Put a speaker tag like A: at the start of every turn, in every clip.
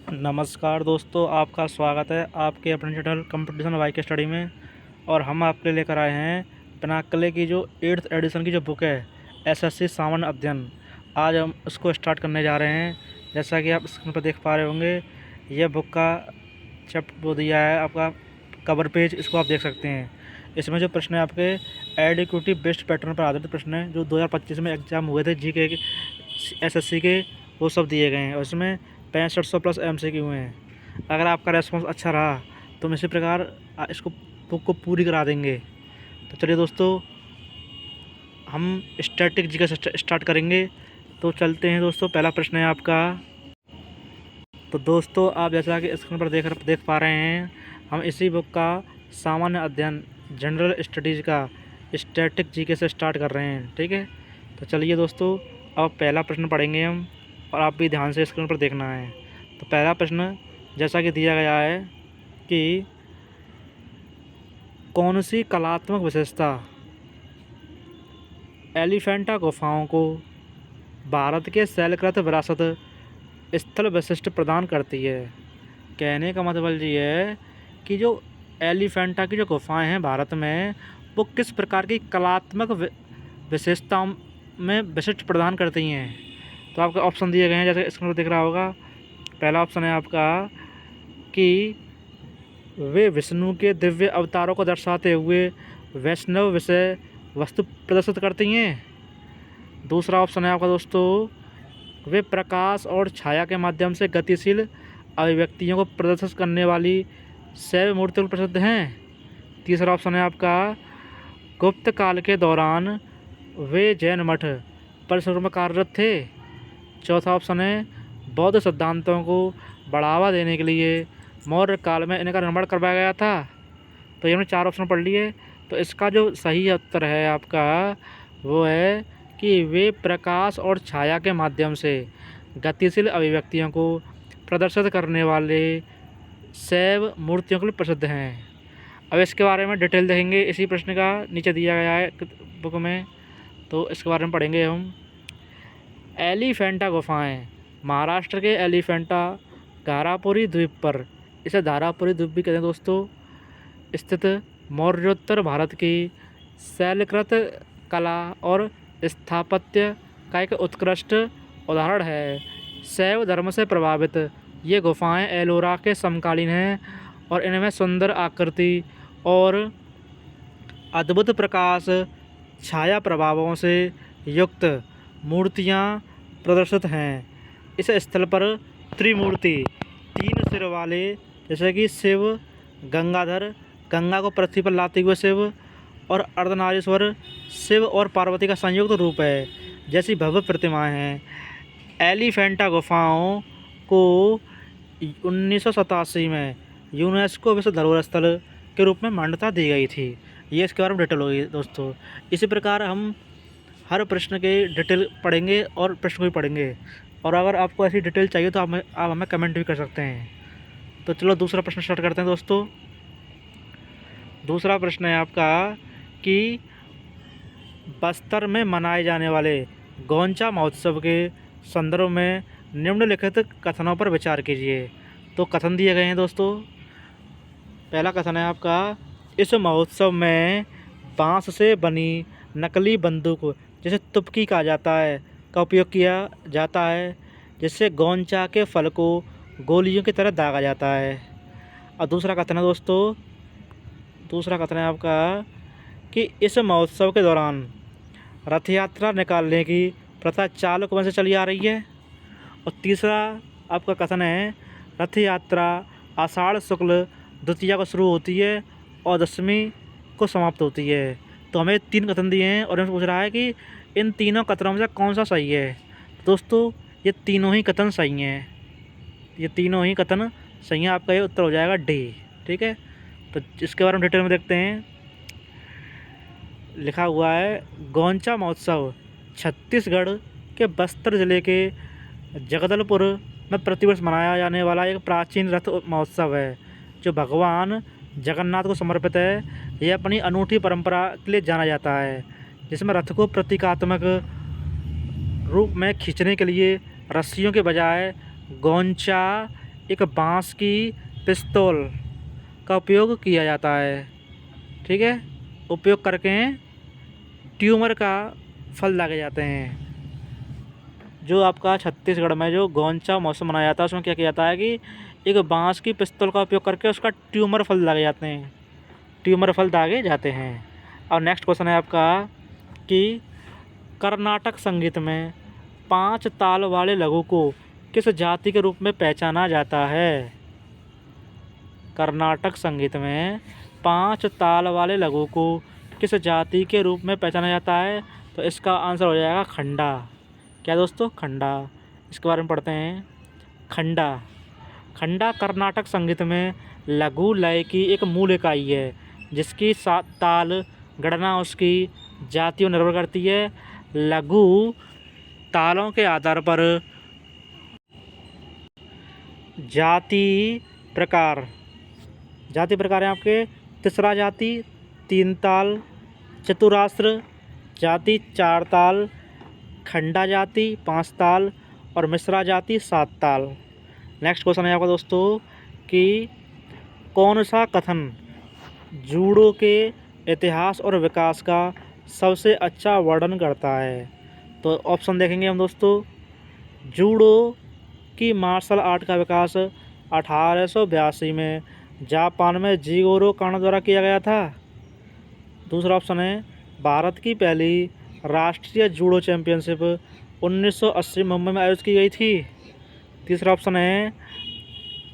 A: नमस्कार दोस्तों, आपका स्वागत है आपके अपने चैनल कंपटीशन बाइक स्टडी में। और हम आपके लेकर आए हैं पिनाकले की जो 8th एडिशन की जो बुक है एसएससी सामान्य अध्ययन। आज हम उसको स्टार्ट करने जा रहे हैं। जैसा कि आप स्क्रीन पर देख पा रहे होंगे, यह बुक का वो दिया है आपका कवर पेज, इसको आप देख सकते हैं। इसमें जो प्रश्न है आपके एडिक्विटी बेस्ड पैटर्न पर आधारित प्रश्न है जो 2025 में एग्जाम हुए थे जीके के एसएससी के, वो सब दिए गए हैं। और इसमें 6500 प्लस एमसीक्यू हुए हैं। अगर आपका रेस्पॉन्स अच्छा रहा तो हम इसी प्रकार इसको बुक को पूरी करा देंगे। तो चलिए दोस्तों, हम स्टैटिक जी का स्टार्ट करेंगे। तो चलते हैं दोस्तों। पहला प्रश्न है आपका। तो दोस्तों, आप जैसा कि स्क्रीन पर देख पा रहे हैं, हम इसी बुक का सामान्य अध्ययन जनरल स्टडीज़ का स्टैटिक जीके से स्टार्ट कर रहे हैं। ठीक है, तो चलिए दोस्तों, अब पहला प्रश्न पढ़ेंगे हम, और आप भी ध्यान से स्क्रीन पर देखना है। तो पहला प्रश्न जैसा कि दिया गया है कि कौन सी कलात्मक विशेषता एलिफेंटा गुफाओं को भारत के शैलकृत विरासत स्थल विशिष्ट प्रदान करती है। कहने का मतलब ये है कि जो एलिफेंटा की जो गुफाएं हैं भारत में, वो किस प्रकार की कलात्मक विशेषताओं में विशिष्ट प्रदान करती हैं। तो आपके ऑप्शन दिए गए हैं, जैसे स्क्रीन पर दिख रहा होगा। पहला ऑप्शन है आपका कि वे विष्णु के दिव्य अवतारों को दर्शाते हुए वैष्णव विषय वस्तु प्रदर्शित करती हैं। दूसरा ऑप्शन है आपका दोस्तों, वे प्रकाश और छाया के माध्यम से गतिशील अभिव्यक्तियों को प्रदर्शित करने वाली शैव मूर्तियों प्रसिद्ध हैं। तीसरा ऑप्शन है आपका, गुप्त काल के दौरान वे जैन मठ परिसरों में कार्यरत थे। चौथा ऑप्शन है, बौद्ध सिद्धांतों को बढ़ावा देने के लिए मौर्य काल में इनका निर्माण करवाया गया था। तो ये हमने 4 ऑप्शन पढ़ लिए। तो इसका जो सही उत्तर है आपका वो है कि वे प्रकाश और छाया के माध्यम से गतिशील अभिव्यक्तियों को प्रदर्शित करने वाले शैव मूर्तियों के लिए प्रसिद्ध हैं। अब इसके बारे में डिटेल देखेंगे, इसी प्रश्न का नीचे दिया गया है बुक में, तो इसके बारे में पढ़ेंगे हम। एलिफेंटा गुफाएं महाराष्ट्र के एलिफेंटा धारापुरी द्वीप पर, इसे धारापुरी द्वीप भी कहते हैं दोस्तों, स्थित मौर्योत्तर भारत की शैलकृत कला और स्थापत्य का एक उत्कृष्ट उदाहरण है। शैव धर्म से प्रभावित ये गुफाएं एलोरा के समकालीन हैं और इनमें सुंदर आकृति और अद्भुत प्रकाश छाया प्रभावों से युक्त मूर्तियां प्रदर्शित हैं। इस स्थल पर त्रिमूर्ति 3 सिर वाले, जैसे कि शिव, गंगाधर, गंगा को पृथ्वी पर लाते हुए शिव, और अर्धनारीश्वर शिव और पार्वती का संयुक्त रूप है, जैसी भव्य प्रतिमाएं हैं। एलिफेंटा गुफाओं को 1987 में यूनेस्को विश्व धरोहर स्थल के रूप में मान्यता दी गई थी। ये इसके बारे में डिटेल होगी दोस्तों। इसी प्रकार हम हर प्रश्न के डिटेल पढ़ेंगे और प्रश्न को भी पढ़ेंगे। और अगर आपको ऐसी डिटेल चाहिए तो आप हमें कमेंट भी कर सकते हैं। तो चलो दूसरा प्रश्न स्टार्ट करते हैं दोस्तों। दूसरा प्रश्न है आपका कि बस्तर में मनाए जाने वाले गोंचा महोत्सव के संदर्भ में निम्नलिखित कथनों पर विचार कीजिए। तो कथन दिए गए हैं दोस्तों। पहला कथन है आपका, इस महोत्सव में बांस से बनी नकली बंदूक, जिसे तुपकी कहा जाता है, का उपयोग किया जाता है, जिससे गोंचा के फल को गोलियों की तरह दागा जाता है। और दूसरा कथन है दोस्तों, दूसरा कथन है आपका कि इस महोत्सव के दौरान रथ यात्रा निकालने की प्रथा चालुक वंश से चली आ रही है। और तीसरा आपका कथन है, रथ यात्रा आषाढ़ शुक्ल द्वितीया को शुरू होती है और दशमी को समाप्त होती है। तो हमें 3 कथन दिए हैं और हमें पूछ रहा है कि इन तीनों कथनों में से कौन सा सही है। दोस्तों, ये तीनों ही कथन सही हैं, ये तीनों ही कथन सही हैं। आपका ये उत्तर हो जाएगा डी। ठीक है, तो इसके बारे में डिटेल में देखते हैं। लिखा हुआ है, गोंचा महोत्सव छत्तीसगढ़ के बस्तर जिले के जगदलपुर में प्रतिवर्ष मनाया जाने वाला एक प्राचीन रथ महोत्सव है, जो भगवान जगन्नाथ को समर्पित है। यह अपनी अनूठी परंपरा के लिए जाना जाता है, जिसमें रथ को प्रतीकात्मक रूप में खींचने के लिए रस्सियों के बजाय गोंचा एक बांस की पिस्तौल का उपयोग किया जाता है। ठीक है, उपयोग करके ट्यूमर का फल लागे जाते हैं। जो आपका छत्तीसगढ़ में जो गोंचा मौसम मनाया जाता है उसमें क्या किया जाता है कि एक बांस की पिस्तौल का उपयोग करके उसका ट्यूमर फल लागे जाते हैं, ट्यूमर फल दागे जाते हैं। और नेक्स्ट क्वेश्चन है आपका कि कर्नाटक संगीत में 5 ताल वाले लघु को किस जाति के रूप में पहचाना जाता है? कर्नाटक संगीत में 5 ताल वाले लघु को किस जाति के रूप में पहचाना जाता है? तो इसका आंसर हो जाएगा खंडा। क्या दोस्तों? खंडा। इसके बारे में पढ़ते हैं। खंडा। खंडा कर्नाटक संगीत में लघु लय की एक मूल इकाई है जिसकी ताल गणना उसकी जाति पर निर्भर करती है। लघु तालों के आधार पर जाति प्रकार हैं आपके तीसरा जाति 3 ताल, चतुरास्र जाति 4 ताल, खंडा जाति 5 ताल और मिश्रा जाति 7 ताल। नेक्स्ट क्वेश्चन है आपका दोस्तों कि कौन सा कथन जूडो के इतिहास और विकास का सबसे अच्छा वर्णन करता है? तो ऑप्शन देखेंगे हम दोस्तों। जूडो की मार्शल आर्ट का विकास 1882 में जापान में जिगोरो कानो द्वारा किया गया था। दूसरा ऑप्शन है भारत की पहली राष्ट्रीय जूडो चैंपियनशिप 1980 मुंबई में आयोजित की गई थी। तीसरा ऑप्शन है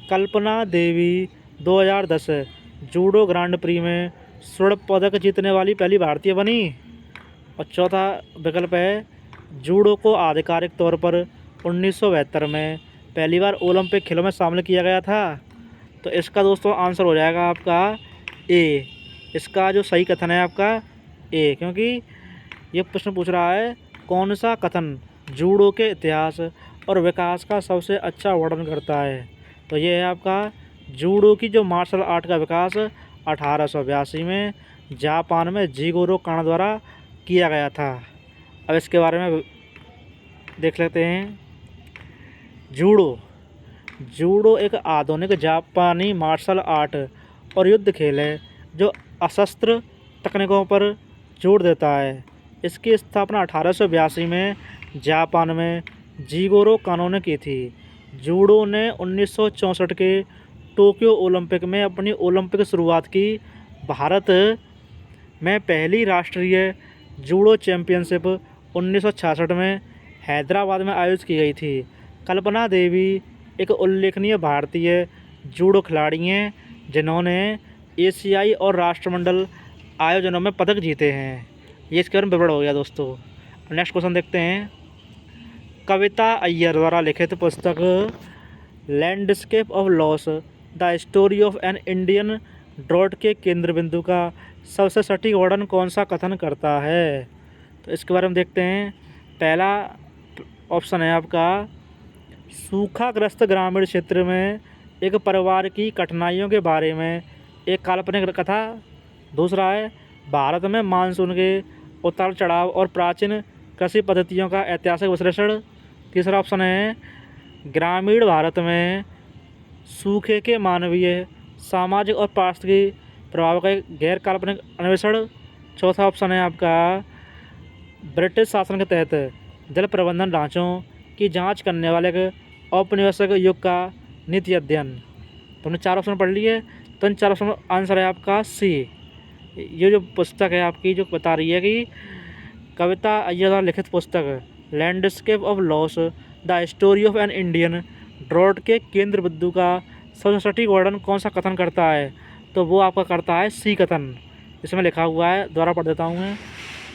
A: Kalpana Devi 2010 judo grand pre में स्वर्ण पदक जीतने वाली पहली भारतीय बनी। और चौथा विकल्प है जूडो को आधिकारिक तौर पर 1972 में पहली बार ओलंपिक खेलों में शामिल किया गया था। तो इसका दोस्तों आंसर हो जाएगा आपका ए। इसका जो सही कथन है आपका ए, क्योंकि ये प्रश्न पूछ रहा है कौन सा कथन जूडो के इतिहास और विकास का सबसे अच्छा वर्णन करता है। तो ये है आपका जूडो की जो मार्शल आर्ट का विकास 1882 में जापान में जिगोरो कानो द्वारा किया गया था। अब इसके बारे में देख लेते हैं। जूडो एक आधुनिक जापानी मार्शल आर्ट और युद्ध खेल है जो अशस्त्र तकनीकों पर जोर देता है। इसकी स्थापना 1882 में जापान में जिगोरो कानो ने की थी। जूडो ने 1964 के टोक्यो ओलंपिक में अपनी ओलंपिक शुरुआत की। भारत में पहली राष्ट्रीय जूडो चैंपियनशिप 1966 में हैदराबाद में आयोजित की गई थी। कल्पना देवी एक उल्लेखनीय भारतीय जूडो खिलाड़ी हैं जिन्होंने एशियाई और राष्ट्रमंडल आयोजनों में पदक जीते हैं। ये इसके बारे में विवरण हो गया दोस्तों। नेक्स्ट क्वेश्चन देखते हैं। कविता अय्यर द्वारा लिखित पुस्तक landscape of loss the story of an Indian drought के केंद्र बिंदु का सबसे सटीक वर्णन कौन सा कथन करता है? तो इसके बारे में देखते हैं। पहला ऑप्शन है आपका सूखाग्रस्त ग्रामीण क्षेत्र में एक परिवार की कठिनाइयों के बारे में एक काल्पनिक कथा। दूसरा है भारत में मानसून के उतार चढ़ाव और प्राचीन कृषि पद्धतियों का ऐतिहासिक विश्लेषण। तीसरा ऑप्शन है ग्रामीण भारत में सूखे के मानवीय सामाजिक और पारिस्थितिक प्रभाव का एक गैर काल्पनिक अन्वेषण। चौथा ऑप्शन है आपका ब्रिटिश शासन के तहत जल प्रबंधन ढांचों की जांच करने वाले एक औपनिवेशिक युग का नीति अध्ययन। तो हमने 4 ऑप्शन पढ़ लिए, तो इन 4 ऑप्शन आंसर है आपका सी। ये जो पुस्तक है आपकी जो बता रही है कि कविता अय्यर द्वारा लिखित पुस्तक landscape of loss the story of an Indian drought के केंद्र बिंदु का सबसे सटीक वर्णन कौन सा कथन करता है? तो वो आपका करता है सी कथन। इसमें लिखा हुआ है, दोबारा पढ़ देता हूँ मैं।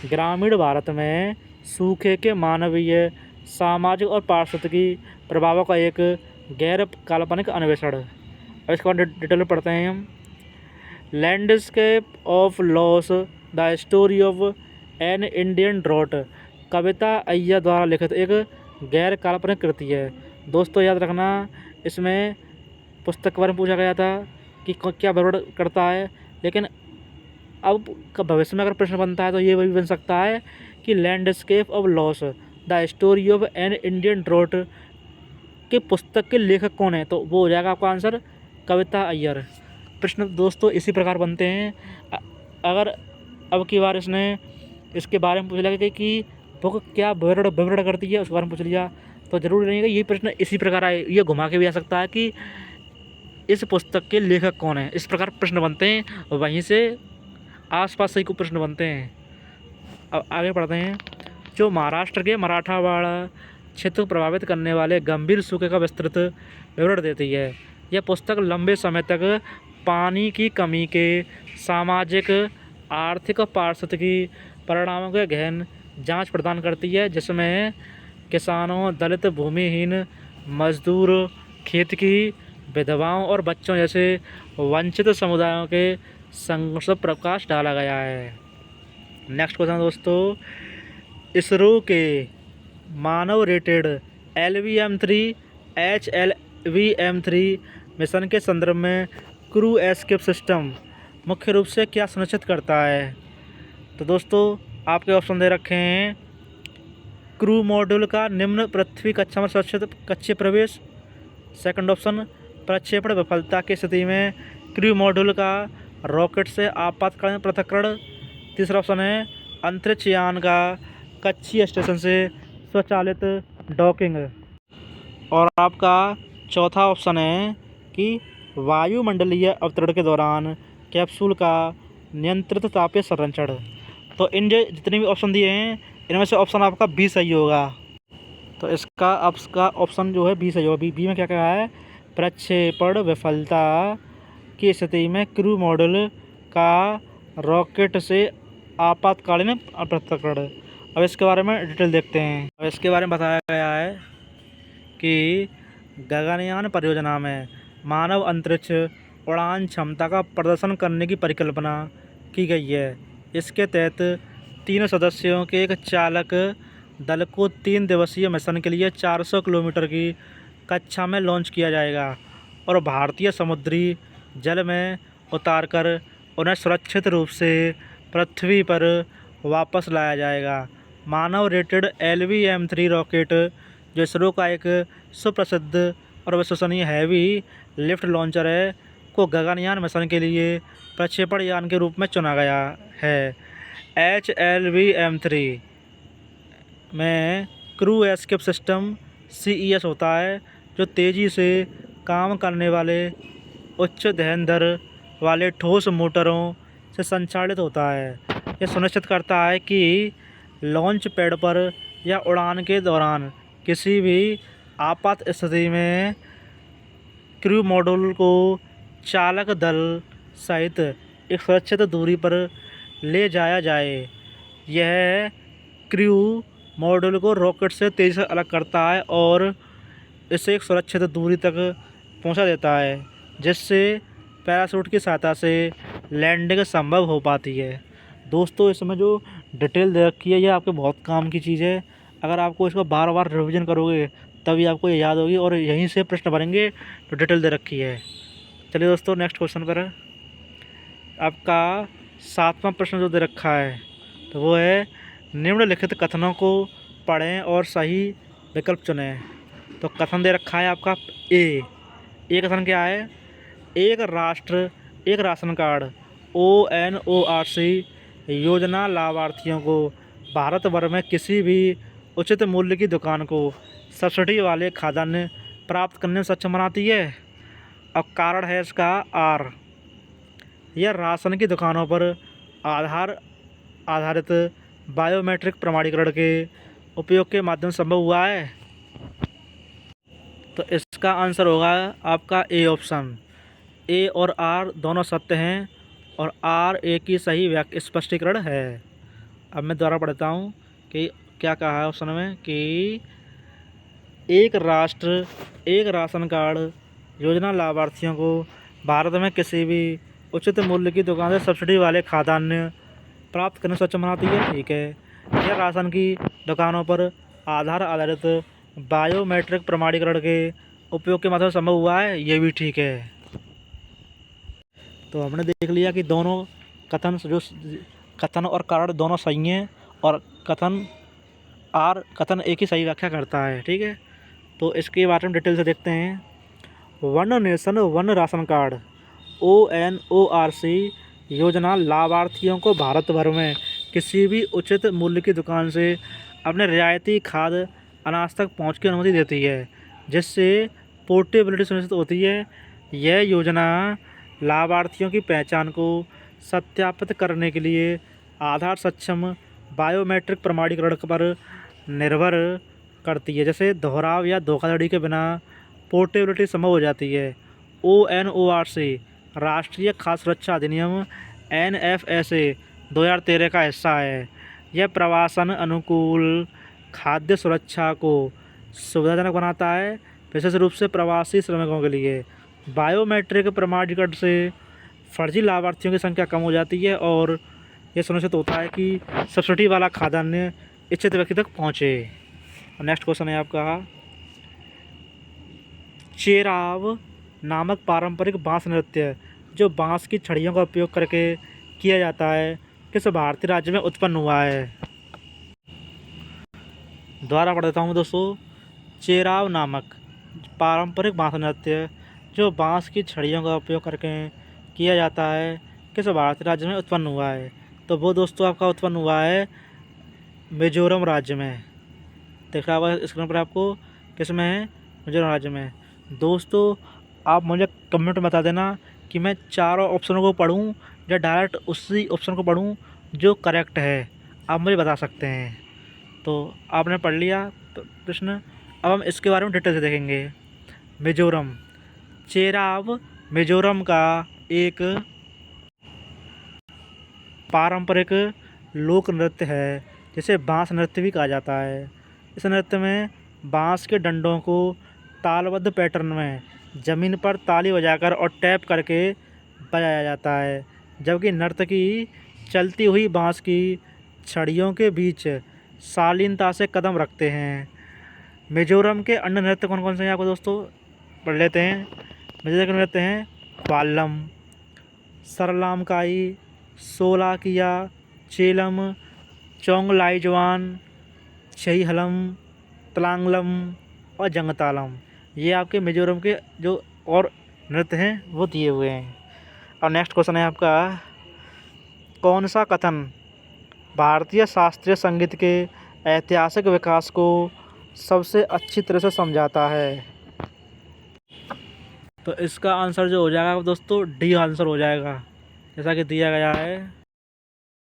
A: ग्रामीण भारत में सूखे के मानवीय सामाजिक और पारिस्थितिकी प्रभावों का एक गैर काल्पनिक अन्वेषण। अब इसके बाद डिटेल में पढ़ते हैं हम। Landscape of loss the story of an Indian drought Kavita Iyer द्वारा लिखित एक गैर काल्पनिक कृति है। दोस्तों याद रखना, इसमें पुस्तक के बारे में पूछा गया था कि क्या वर्णन करता है, लेकिन अब भविष्य में अगर प्रश्न बनता है तो ये भी बन सकता है कि landscape of loss the story of an Indian drought कि पुस्तक के लेखक कौन है, तो वो हो जाएगा आपका आंसर कविता अय्यर। प्रश्न दोस्तों इसी प्रकार बनते हैं। अगर अब की बार इसके बारे में पूछ लिया कि बुक क्या विवरण करती है, उसके बारे में पूछ लिया, तो जरूर नहीं ये प्रश्न इसी प्रकार आए, ये घुमा के भी आ सकता है कि इस पुस्तक के लेखक कौन है। इस प्रकार प्रश्न बनते हैं, वहीं से आसपास से ही कुछ प्रश्न बनते हैं। अब आगे बढ़ते हैं। जो महाराष्ट्र के मराठावाड़ा क्षेत्र को प्रभावित करने वाले गंभीर सूखे का विस्तृत विवरण देती है। यह पुस्तक लंबे समय तक पानी की कमी के सामाजिक, आर्थिक और पारिस्थितिकी परिणामों के गहन जांच प्रदान करती है, जिसमें किसानों, दलित, भूमिहीन, मजदूर, खेत की विधवाओं और बच्चों जैसे वंचित समुदायों के संघर्ष पर प्रकाश डाला गया है। नेक्स्ट क्वेश्चन दोस्तों, इसरो के मानव रेटेड LVM-3 HLVM-3 मिशन के संदर्भ में क्रू एस्केप सिस्टम मुख्य रूप से क्या सुनिश्चित करता है। तो दोस्तों आपके ऑप्शन दे रखे हैं। क्रू मॉड्यूल का निम्न पृथ्वी कक्षा में सुरक्षित कक्षीय प्रवेश। सेकंड ऑप्शन, प्रक्षेपण विफलता की स्थिति में क्रू मॉड्यूल का रॉकेट से आपातकालीन पृथक्करण। तीसरा ऑप्शन है अंतरिक्ष यान का कक्षीय स्टेशन से स्वचालित डॉकिंग। और आपका चौथा ऑप्शन है कि वायुमंडलीय अवतरण के दौरान कैप्सूल का नियंत्रित तापीय संरक्षण। तो इन जो जितने भी ऑप्शन दिए हैं इनमें से ऑप्शन आपका बी सही होगा। तो इसका आपका ऑप्शन जो है बी सही होगा। बी में क्या कहा है, प्रक्षेपण विफलता की स्थिति में क्रू मॉड्यूल का रॉकेट से आपातकालीन पृथक्करण। अब इसके बारे में डिटेल देखते हैं। अब इसके बारे में बताया गया है कि गगनयान परियोजना में मानव अंतरिक्ष उड़ान क्षमता का प्रदर्शन करने की परिकल्पना की गई है। इसके तहत 3 सदस्यों के एक चालक दल को 3 दिवसीय मिशन के लिए 400 किलोमीटर की कक्षा में लॉन्च किया जाएगा और भारतीय समुद्री जल में उतारकर उन्हें सुरक्षित रूप से पृथ्वी पर वापस लाया जाएगा। मानव रेटेड LVM-3 रॉकेट जो इसरो का एक सुप्रसिद्ध और विश्वसनीय हैवी लिफ्ट लॉन्चर है को गगनयान मिशन के लिए प्रक्षेपण यान के रूप में चुना गया है। HLVM-3 में क्रू एस्केप सिस्टम CES होता है जो तेज़ी से काम करने वाले उच्च दहन दर वाले ठोस मोटरों से संचालित होता है। यह सुनिश्चित करता है कि लॉन्च पैड पर या उड़ान के दौरान किसी भी आपात स्थिति में क्रू मॉड्यूल को चालक दल सहित एक सुरक्षित दूरी पर ले जाया जाए। यह क्रू मॉड्यूल को रॉकेट से तेज़ी से अलग करता है और इसे एक सुरक्षित दूरी तक पहुंचा देता है, जिससे पैराशूट की सहायता से लैंडिंग संभव हो पाती है। दोस्तों इसमें जो डिटेल दे रखी है यह आपके बहुत काम की चीज़ है। अगर आपको इसको बार बार रिवीजन करोगे तभी आपको ये याद होगी और यहीं से प्रश्न बनेंगे तो डिटेल दे रखी है। चलिए दोस्तों नेक्स्ट क्वेश्चन पर आपका 7वां प्रश्न जो दे रखा है तो वो है निम्नलिखित कथनों को पढ़ें और सही विकल्प चुनें। तो कथन दे रखा है आपका ए कथन क्या है, एक राष्ट्र एक राशन कार्ड ONORC योजना लाभार्थियों को भारत भर में किसी भी उचित मूल्य की दुकान को सब्सिडी वाले खाद्यान्न प्राप्त करने में सक्षम बनाती है। अब कारण है इसका आर, यह राशन की दुकानों पर आधारित बायोमेट्रिक प्रमाणीकरण के उपयोग के माध्यम से संभव हुआ है। तो इसका आंसर होगा आपका ए ऑप्शन। ए और आर दोनों सत्य हैं और आर ए की सही स्पष्टीकरण है। अब मैं दोबारा पढ़ता हूँ कि क्या कहा है ऑप्शन में कि एक राष्ट्र एक राशन कार्ड योजना लाभार्थियों को भारत में किसी भी उचित मूल्य की दुकान से सब्सिडी वाले खाद्यान्न प्राप्त करने में सक्षम बनाती है। ठीक है, यह राशन की दुकानों पर आधारित बायोमेट्रिक प्रमाणीकरण के उपयोग के माध्यम से संभव हुआ है, ये भी ठीक है। तो हमने देख लिया कि दोनों कथन और कारण दोनों सही हैं और कथन ए की सही व्याख्या करता है। ठीक है, तो इसके बारे में डिटेल से देखते हैं। One nation one ration card ONORC योजना लाभार्थियों को भारत भर में किसी भी उचित मूल्य की दुकान से अपने रियायती खाद्य अनाज तक पहुंच की अनुमति देती है, जिससे पोर्टेबिलिटी सुनिश्चित होती है। यह योजना लाभार्थियों की पहचान को सत्यापित करने के लिए आधार सक्षम बायोमेट्रिक प्रमाणीकरण पर निर्भर करती है, जैसे दोहराव या धोखाधड़ी के बिना पोर्टेबिलिटी संभव हो जाती है। ONORC राष्ट्रीय खाद्य सुरक्षा अधिनियम NFSA 2013 का हिस्सा है। यह प्रवासन अनुकूल खाद्य सुरक्षा को सुविधाजनक बनाता है, विशेष रूप से प्रवासी श्रमिकों के लिए। बायोमेट्रिक प्रमाणीकरण से फर्जी लाभार्थियों की संख्या कम हो जाती है और यह सुनिश्चित होता है कि सब्सिडी वाला खाद्यान्न इच्छित व्यक्ति तक पहुँचे। नेक्स्ट क्वेश्चन है आपका, चेराव नामक पारंपरिक बांस नृत्य जो बांस की छड़ियों का उपयोग करके किया जाता है, किस भारतीय राज्य में उत्पन्न हुआ है? दोबारा पढ़ देता हूँ दोस्तों। चेराव नामक पारंपरिक बांस नृत्य जो बांस की छड़ियों का उपयोग करके किया जाता है, किस भारतीय राज्य में उत्पन्न हुआ है? तो वो दोस्तों आपका उत्पन्न हुआ है मिजोरम राज्य में। दिख रहा होगा स्क्रीन पर आपको, किस में है? मिजोरम राज्य में। दोस्तों आप मुझे कमेंट में बता देना कि मैं चारों ऑप्शनों को पढ़ूं या डायरेक्ट उसी ऑप्शन को पढ़ूं जो करेक्ट है, आप मुझे बता सकते हैं। तो आपने पढ़ लिया प्रश्न, अब हम इसके बारे में डिटेल से देखेंगे। मिजोरम, चेराव मिजोरम का एक पारंपरिक लोक नृत्य है जिसे बांस नृत्य भी कहा जाता है। इस नृत्य में बांस के डंडों को तालबद्ध पैटर्न में ज़मीन पर ताली बजाकर और टैप करके बजाया जाता है, जबकि नर्तकी चलती हुई बांस की छड़ियों के बीच शालीनता से कदम रखते हैं। मिजोरम के अन्य नृत्य कौन कौन से हैं आपको दोस्तों पढ़ लेते हैं। मिजोरम के नृत्य हैं क्वालम, सरलामकाई, सोलाकिया, चेलम, चोंगलाइजवान, छैहलम, तलांगलम और जंगतालम। ये आपके मिजोरम के जो और नृत्य हैं वो दिए हुए हैं। और नेक्स्ट क्वेश्चन है आपका, कौन सा कथन भारतीय शास्त्रीय संगीत के ऐतिहासिक विकास को सबसे अच्छी तरह से समझाता है? तो इसका आंसर जो हो जाएगा दोस्तों डी आंसर हो जाएगा, जैसा कि दिया गया है।